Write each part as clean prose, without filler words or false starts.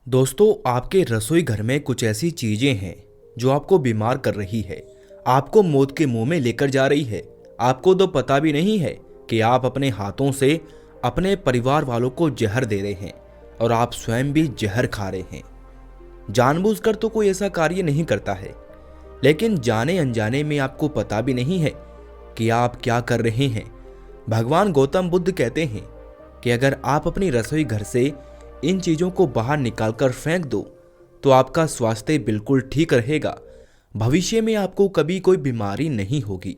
दोस्तों, आपके रसोई घर में कुछ ऐसी चीजें हैं जो आपको बीमार कर रही है, आपको मौत के मुंह में लेकर जा रही है। आपको तो पता भी नहीं है कि आप अपने हाथों से अपने परिवार वालों को जहर दे रहे हैं और आप स्वयं भी जहर खा रहे हैं। जानबूझकर तो कोई ऐसा कार्य नहीं करता है, लेकिन जाने अनजाने में आपको पता भी नहीं है कि आप क्या कर रहे हैं। भगवान गौतम बुद्ध कहते हैं कि अगर आप अपनी रसोई घर से इन चीज़ों को बाहर निकालकर फेंक दो तो आपका स्वास्थ्य बिल्कुल ठीक रहेगा। भविष्य में आपको कभी कोई बीमारी नहीं होगी।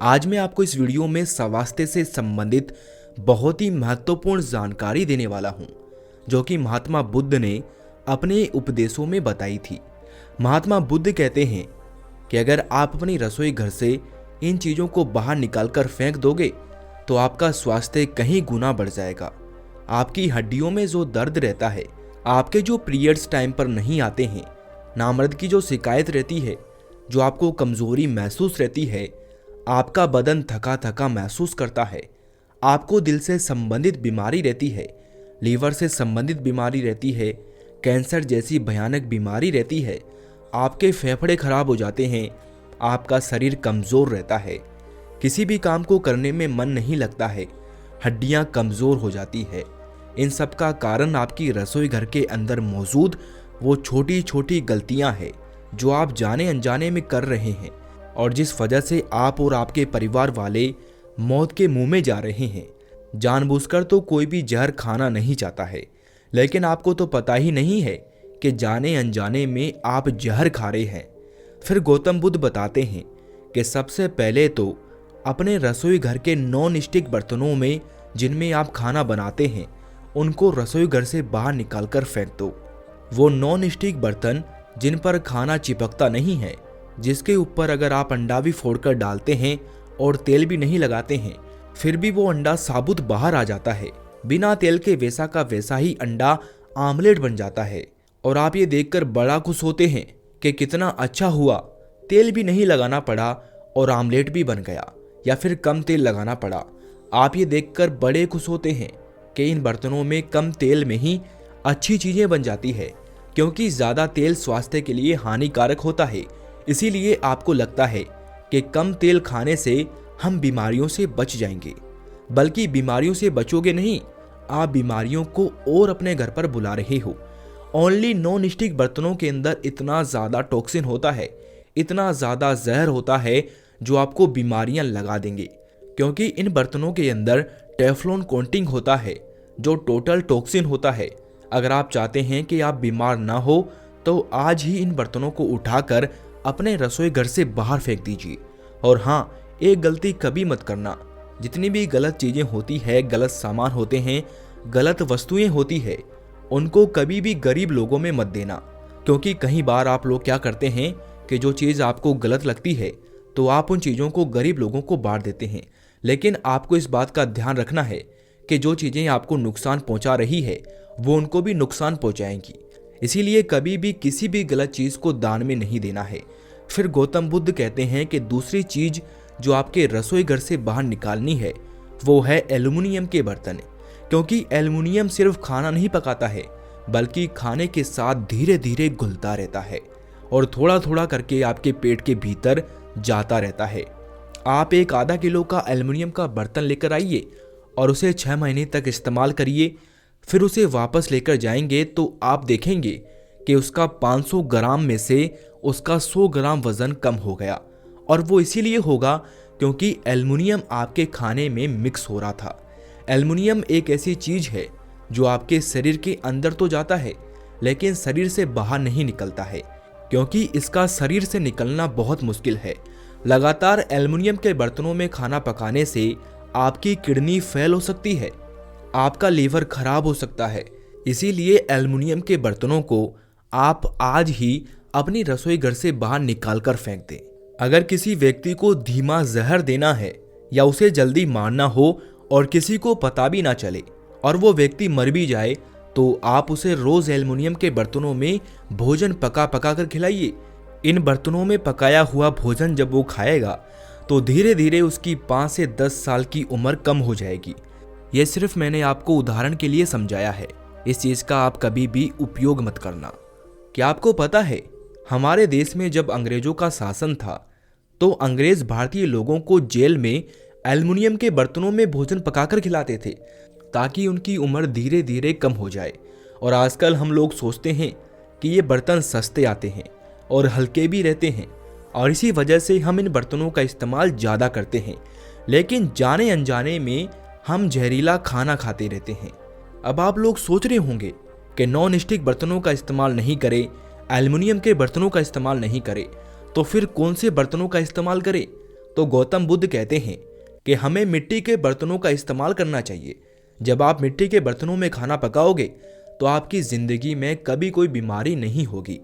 आज मैं आपको इस वीडियो में स्वास्थ्य से संबंधित बहुत ही महत्वपूर्ण जानकारी देने वाला हूं, जो कि महात्मा बुद्ध ने अपने उपदेशों में बताई थी। महात्मा बुद्ध कहते हैं कि अगर आप अपनी रसोई घर से इन चीज़ों को बाहर निकालकर फेंक दोगे तो आपका स्वास्थ्य कहीं गुना बढ़ जाएगा। आपकी हड्डियों में जो दर्द रहता है, आपके जो पीरियड्स टाइम पर नहीं आते हैं, नामर्द की जो शिकायत रहती है, जो आपको कमज़ोरी महसूस रहती है, आपका बदन थका थका महसूस करता है, आपको दिल से संबंधित बीमारी रहती है, लीवर से संबंधित बीमारी रहती है, कैंसर जैसी भयानक बीमारी रहती है, आपके फेफड़े खराब हो जाते हैं, आपका शरीर कमज़ोर रहता है, किसी भी काम को करने में मन नहीं लगता है, हड्डियां कमज़ोर हो जाती है। इन सब का कारण आपकी रसोई घर के अंदर मौजूद वो छोटी छोटी गलतियां हैं जो आप जाने अनजाने में कर रहे हैं और जिस वजह से आप और आपके परिवार वाले मौत के मुंह में जा रहे हैं। जानबूझकर तो कोई भी जहर खाना नहीं चाहता है, लेकिन आपको तो पता ही नहीं है कि जाने अनजाने में आप जहर खा रहे हैं। फिर गौतम बुद्ध बताते हैं कि सबसे पहले तो अपने रसोई घर के नॉन स्टिक बर्तनों में जिनमें आप खाना बनाते हैं उनको रसोई घर से बाहर निकालकर फेंक दो। वो नॉन स्टिक बर्तन जिन पर खाना चिपकता नहीं है, जिसके ऊपर अगर आप अंडा भी फोड़कर डालते हैं और तेल भी नहीं लगाते हैं, फिर भी वो अंडा साबुत बाहर आ जाता है। बिना तेल के वैसा का वैसा ही अंडा आमलेट बन जाता है और आप ये देखकर बड़ा खुश होते हैं कि कितना अच्छा हुआ, तेल भी नहीं लगाना पड़ा और आमलेट भी बन गया, या फिर कम तेल लगाना पड़ा। आप ये देखकर बड़े खुश होते हैं कि इन बर्तनों में कम तेल में ही अच्छी चीजें बन जाती है, क्योंकि ज्यादा तेल स्वास्थ्य के लिए हानिकारक होता है। इसीलिए आपको लगता है कि कम तेल खाने से हम बीमारियों से बच जाएंगे, बल्कि बीमारियों से बचोगे नहीं, आप बीमारियों को और अपने घर पर बुला रहे हो। ओनली नॉन स्टिक बर्तनों के अंदर इतना ज्यादा टॉक्सिन होता है, इतना ज्यादा जहर होता है जो आपको बीमारियां लगा देंगे, क्योंकि इन बर्तनों के अंदर टेफ्लॉन कोटिंग होता है जो टोटल टॉक्सिन होता है। अगर आप चाहते हैं कि आप बीमार ना हो तो आज ही इन बर्तनों को उठाकर अपने रसोई घर से बाहर फेंक दीजिए। और हाँ, एक गलती कभी मत करना, जितनी भी गलत चीजें होती है, गलत सामान होते हैं, गलत वस्तुएं होती है, उनको कभी भी गरीब लोगों में मत देना। क्योंकि कई बार आप लोग क्या करते हैं कि जो चीज़ आपको गलत लगती है तो आप उन चीज़ों को गरीब लोगों को बांट देते हैं, लेकिन आपको इस बात का ध्यान रखना है कि जो चीज़ें आपको नुकसान पहुंचा रही है वो उनको भी नुकसान पहुंचाएंगी। इसीलिए कभी भी किसी भी गलत चीज़ को दान में नहीं देना है। फिर गौतम बुद्ध कहते हैं कि दूसरी चीज़ जो आपके रसोई घर से बाहर निकालनी है वो है एल्युमिनियम के बर्तन, क्योंकि एल्युमिनियम सिर्फ खाना नहीं पकाता है, बल्कि खाने के साथ धीरे धीरे घुलता रहता है और थोड़ा थोड़ा करके आपके पेट के भीतर जाता रहता है। आप एक आधा किलो का एल्युमिनियम का बर्तन लेकर आइए और उसे 6 महीने तक इस्तेमाल करिए। फिर उसे वापस लेकर जाएंगे तो आप देखेंगे कि उसका 500 ग्राम में से उसका 100 ग्राम वजन कम हो गया। और वो इसीलिए होगा क्योंकि एल्युमिनियम आपके खाने में मिक्स हो रहा था। एल्युमिनियम एक ऐसी चीज है जो आपके शरीर के अंदर तो जाता है, लेकिन शरीर से बाहर नहीं निकलता है, क्योंकि इसका शरीर से निकलना बहुत मुश्किल है। लगातार एल्युमिनियम के बर्तनों में खाना पकाने से आपकी किडनी फेल हो सकती है, आपका लीवर खराब हो सकता है। इसीलिए एल्युमिनियम के बर्तनों को आप आज ही अपनी रसोई घर से बाहर निकालकर फेंक दें। अगर किसी व्यक्ति को धीमा जहर देना है या उसे जल्दी मारना हो और किसी को पता भी ना चले और वो व्यक्ति मर भी जाए तो आप उसे रोज एल्युमिनियम के बर्तनों में भोजन पका पका कर खिलाइए। इन बर्तनों में पकाया हुआ भोजन जब वो खाएगा तो धीरे धीरे उसकी 5 से 10 साल की उम्र कम हो जाएगी। यह सिर्फ मैंने आपको उदाहरण के लिए समझाया है। इस चीज़ का आप कभी भी उपयोग मत करना। क्या आपको पता है, हमारे देश में जब अंग्रेजों का शासन था तो अंग्रेज भारतीय लोगों को जेल में एल्युमिनियम के बर्तनों में भोजन पकाकर खिलाते थे ताकि उनकी उम्र धीरे धीरे कम हो जाए। और आजकल हम लोग सोचते हैं कि ये बर्तन सस्ते आते हैं और हल्के भी रहते हैं और इसी वजह से हम इन बर्तनों का इस्तेमाल ज़्यादा करते हैं, लेकिन जाने अनजाने में हम जहरीला खाना खाते रहते हैं। अब आप लोग सोच रहे होंगे कि नॉन स्टिक बर्तनों का इस्तेमाल नहीं करें, एल्युमिनियम के बर्तनों का इस्तेमाल नहीं करें, तो फिर कौन से बर्तनों का इस्तेमाल करें? तो गौतम बुद्ध कहते हैं कि हमें मिट्टी के बर्तनों का इस्तेमाल करना चाहिए। जब आप मिट्टी के बर्तनों में खाना पकाओगे तो आपकी ज़िंदगी में कभी कोई बीमारी नहीं होगी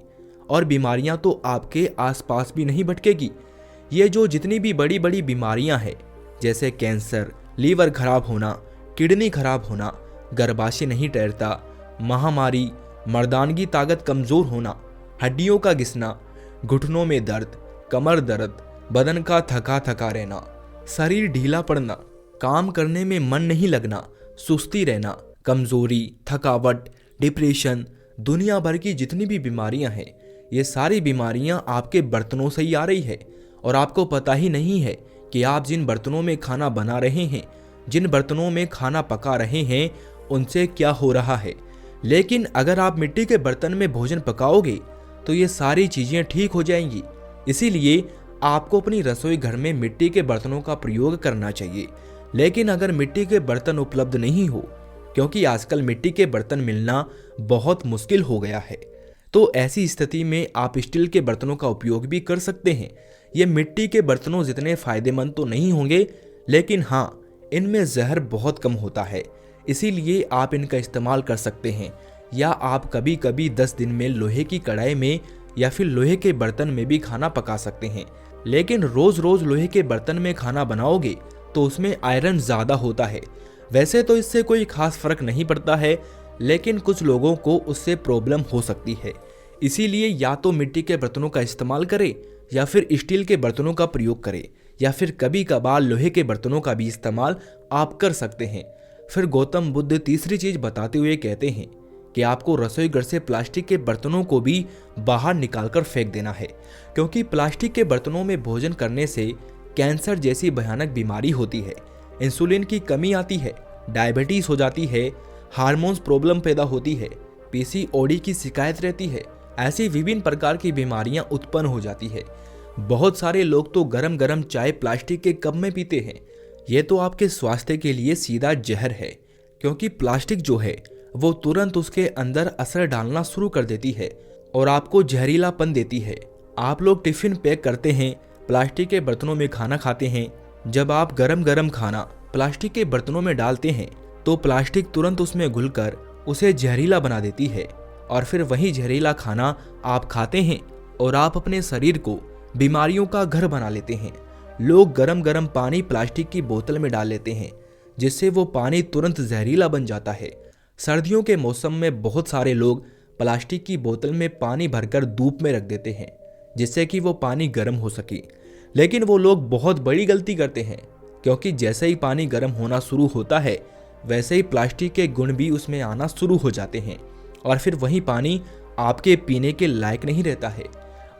और बीमारियां तो आपके आसपास भी नहीं भटकेगी। ये जो जितनी भी बड़ी बड़ी बीमारियां हैं, जैसे कैंसर, लीवर खराब होना, किडनी खराब होना, गर्भाशय नहीं ठहरता, महामारी, मर्दानगी ताकत कमज़ोर होना, हड्डियों का घिसना, घुटनों में दर्द, कमर दर्द, बदन का थका थका रहना, शरीर ढीला पड़ना, काम करने में मन नहीं लगना, सुस्ती रहना, कमजोरी, थकावट, डिप्रेशन, दुनिया भर की जितनी भी बीमारियां हैं, ये सारी बीमारियां आपके बर्तनों से ही आ रही है और आपको पता ही नहीं है कि आप जिन बर्तनों में खाना बना रहे हैं, जिन बर्तनों में खाना पका रहे हैं, उनसे क्या हो रहा है। लेकिन अगर आप मिट्टी के बर्तन में भोजन पकाओगे तो ये सारी चीज़ें ठीक हो जाएंगी। इसीलिए आपको अपनी रसोई घर में मिट्टी के बर्तनों का प्रयोग करना चाहिए। लेकिन अगर मिट्टी के बर्तन उपलब्ध नहीं हो, क्योंकि आजकल मिट्टी के बर्तन मिलना बहुत मुश्किल हो गया है, तो ऐसी स्थिति में आप स्टील के बर्तनों का उपयोग भी कर सकते हैं। ये मिट्टी के बर्तनों जितने फायदेमंद तो नहीं होंगे, लेकिन हाँ, इनमें जहर बहुत कम होता है, इसीलिए आप इनका इस्तेमाल कर सकते हैं। या आप कभी कभी 10 दिन में लोहे की कढ़ाई में या फिर लोहे के बर्तन में भी खाना पका सकते हैं। लेकिन रोज रोज लोहे के बर्तन में खाना बनाओगे तो उसमें आयरन ज़्यादा होता है। वैसे तो इससे कोई खास फर्क नहीं पड़ता है, लेकिन कुछ लोगों को उससे प्रॉब्लम हो सकती है। इसीलिए या तो मिट्टी के बर्तनों का इस्तेमाल करें या फिर स्टील के बर्तनों का प्रयोग करें, या फिर कभी कभार लोहे के बर्तनों का भी इस्तेमाल आप कर सकते हैं। फिर गौतम बुद्ध तीसरी चीज बताते हुए कहते हैं कि आपको रसोई घर से प्लास्टिक के बर्तनों को भी बाहर निकालकर फेंक देना है, क्योंकि प्लास्टिक के बर्तनों में भोजन करने से कैंसर जैसी भयानक बीमारी होती है, इंसुलिन की कमी आती है, डायबिटीज हो जाती है, हार्मोन्स प्रॉब्लम पैदा होती है, पीसीओडी की शिकायत रहती है, ऐसी विभिन्न प्रकार की बीमारियां उत्पन्न हो जाती है। बहुत सारे लोग तो गरम गरम चाय प्लास्टिक के कप में पीते हैं। ये तो आपके स्वास्थ्य के लिए सीधा जहर है, क्योंकि प्लास्टिक जो है वो तुरंत उसके अंदर असर डालना शुरू कर देती है और आपको जहरीलापन देती है। आप लोग टिफिन पैक करते हैं, प्लास्टिक के बर्तनों में खाना खाते हैं। जब आप गरम गरम खाना प्लास्टिक के बर्तनों में डालते हैं तो प्लास्टिक तुरंत उसमें घुलकर उसे जहरीला बना देती है और फिर वही जहरीला खाना आप खाते हैं और आप अपने शरीर को बीमारियों का घर बना लेते हैं। लोग गरम गरम पानी प्लास्टिक की बोतल में डाल लेते हैं, जिससे वो पानी तुरंत जहरीला बन जाता है। सर्दियों के मौसम में बहुत सारे लोग प्लास्टिक की बोतल में पानी भरकर धूप में रख देते हैं, जिससे कि वो पानी गर्म हो सके। लेकिन वो लोग बहुत बड़ी गलती करते हैं, क्योंकि जैसे ही पानी गर्म होना शुरू होता है वैसे ही प्लास्टिक के गुण भी उसमें आना शुरू हो जाते हैं और फिर वही पानी आपके पीने के लायक नहीं रहता है।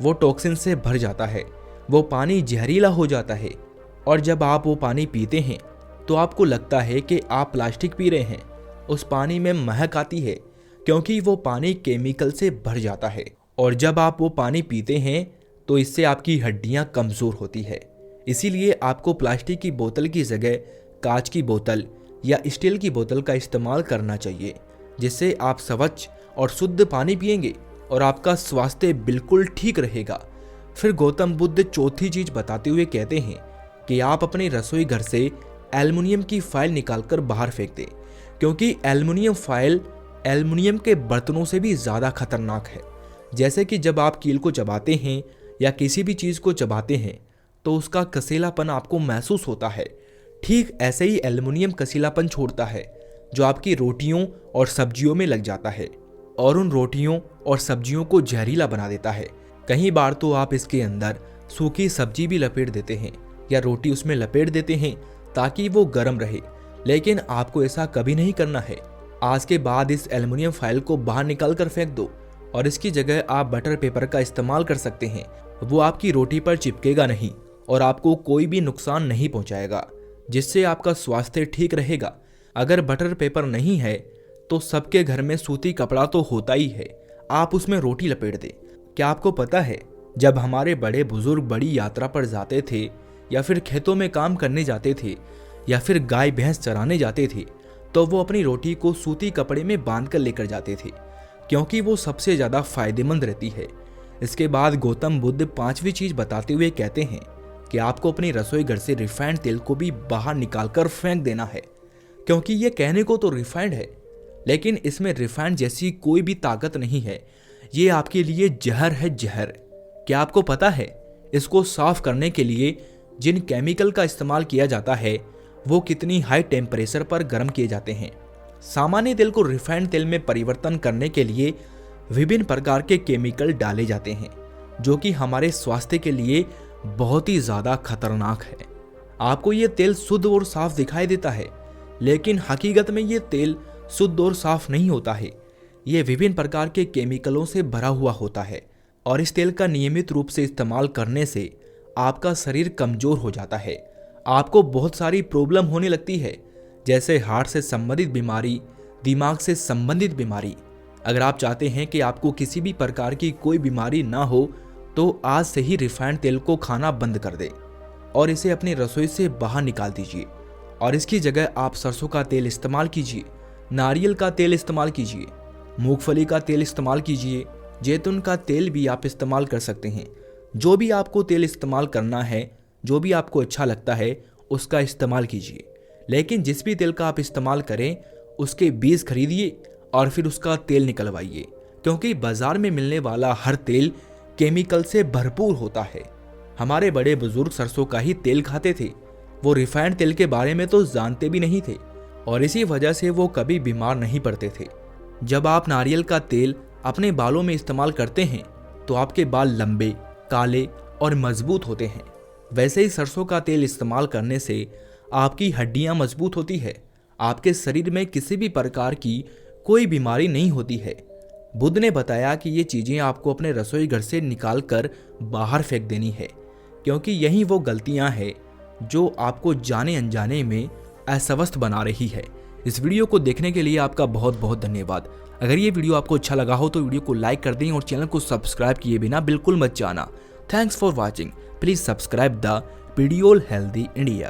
वो टॉक्सिन से भर जाता है, वो पानी जहरीला हो जाता है और जब आप वो पानी पीते हैं तो आपको लगता है कि आप प्लास्टिक पी रहे हैं। उस पानी में महक आती है, क्योंकि वो पानी केमिकल से भर जाता है और जब आप वो पानी पीते हैं तो इससे आपकी हड्डियां कमज़ोर होती है। इसीलिए आपको प्लास्टिक की बोतल की जगह कांच की बोतल या स्टील की बोतल का इस्तेमाल करना चाहिए, जिससे आप स्वच्छ और शुद्ध पानी पिएंगे और आपका स्वास्थ्य बिल्कुल ठीक रहेगा। फिर गौतम बुद्ध चौथी चीज बताते हुए कहते हैं कि आप अपने रसोई घर से एल्युमिनियम की फाइल निकालकर बाहर फेंक दें, क्योंकि एल्युमिनियम फाइल एल्युमिनियम के बर्तनों से भी ज़्यादा खतरनाक है। जैसे कि जब आप कील को चबाते हैं या किसी भी चीज़ को चबाते हैं तो उसका कसीलापन आपको महसूस होता है। ठीक ऐसे ही एल्युमिनियम कसीलापन छोड़ता है जो आपकी रोटियों और सब्जियों में लग जाता है और उन रोटियों और सब्जियों को जहरीला बना देता है। कई बार तो आप इसके अंदर सूखी सब्जी भी लपेट देते हैं या रोटी उसमें लपेट देते हैं ताकि वो गर्म रहे, लेकिन आपको ऐसा कभी नहीं करना है। आज के बाद इस एल्युमिनियम फाइल को बाहर निकाल कर फेंक दो और इसकी जगह आप बटर पेपर का इस्तेमाल कर सकते हैं। वो आपकी रोटी पर चिपकेगा नहीं और आपको कोई भी नुकसान नहीं पहुंचाएगा, जिससे आपका स्वास्थ्य ठीक रहेगा। अगर बटर पेपर नहीं है तो सबके घर में सूती कपड़ा तो होता ही है, आप उसमें रोटी लपेट दें। क्या आपको पता है, जब हमारे बड़े बुजुर्ग बड़ी यात्रा पर जाते थे या फिर खेतों में काम करने जाते थे या फिर गाय भैंस चराने जाते थे, तो वो अपनी रोटी को सूती कपड़े में बांध कर लेकर जाते थे, क्योंकि वो सबसे ज़्यादा फायदेमंद रहती है। इसके बाद गौतम बुद्ध पांचवी चीज बताते हुए कहते हैं कि आपको अपनी रसोई घर से रिफाइंड तेल को भी बाहर निकालकर फेंक देना है, क्योंकि ये कहने को तो रिफाइंड है, लेकिन इसमें रिफाइंड जैसी कोई भी ताकत नहीं है। ये आपके लिए जहर है, जहर। क्या आपको पता है, इसको साफ करने के लिए जिन केमिकल का इस्तेमाल किया जाता है वो कितनी हाई टेम्परेचर पर गर्म किए जाते हैं। सामान्य तेल को रिफाइंड तेल में परिवर्तन करने के लिए विभिन्न प्रकार के केमिकल डाले जाते हैं, जो कि हमारे स्वास्थ्य के लिए बहुत ही ज़्यादा खतरनाक है। आपको ये तेल शुद्ध और साफ दिखाई देता है, लेकिन हकीकत में ये तेल शुद्ध और साफ नहीं होता है। ये विभिन्न प्रकार के केमिकलों से भरा हुआ होता है और इस तेल का नियमित रूप से इस्तेमाल करने से आपका शरीर कमज़ोर हो जाता है। आपको बहुत सारी प्रॉब्लम होने लगती है, जैसे हार्ट से संबंधित बीमारी, दिमाग से संबंधित बीमारी। अगर आप चाहते हैं कि आपको किसी भी प्रकार की कोई बीमारी ना हो, तो आज से ही रिफाइंड तेल को खाना बंद कर दें और इसे अपनी रसोई से बाहर निकाल दीजिए और इसकी जगह आप सरसों का तेल इस्तेमाल कीजिए, नारियल का तेल इस्तेमाल कीजिए, मूंगफली का तेल इस्तेमाल कीजिए, जैतून का तेल भी आप इस्तेमाल कर सकते हैं। जो भी आपको तेल इस्तेमाल करना है, जो भी आपको अच्छा लगता है, उसका इस्तेमाल कीजिए। लेकिन जिस भी तेल का आप इस्तेमाल करें, उसके बीज खरीदिए और फिर उसका तेल निकलवाइए, क्योंकि बाजार में मिलने वाला हर तेल केमिकल से भरपूर होता है। हमारे बड़े बुजुर्ग सरसों का ही तेल खाते थे, वो रिफाइंड तेल के बारे में तो जानते भी नहीं थे और इसी वजह से वो कभी बीमार नहीं पड़ते थे। जब आप नारियल का तेल अपने बालों में इस्तेमाल करते हैं तो आपके बाल लंबे, काले और मजबूत होते हैं। वैसे ही सरसों का तेल इस्तेमाल करने से आपकी हड्डियां मजबूत होती है, आपके शरीर में किसी भी प्रकार की कोई बीमारी नहीं होती है। बुद्ध ने बताया कि ये चीज़ें आपको अपने रसोई घर से निकाल कर बाहर फेंक देनी है, क्योंकि यही वो गलतियां हैं जो आपको जाने अनजाने में अस्वस्थ बना रही है। इस वीडियो को देखने के लिए आपका बहुत बहुत धन्यवाद। अगर ये वीडियो आपको अच्छा लगा हो तो वीडियो को लाइक कर दें और चैनल को सब्सक्राइब किए बिना बिल्कुल मत जाना। Thanks for watching. Please subscribe the पीडियोल हेल्दी इंडिया।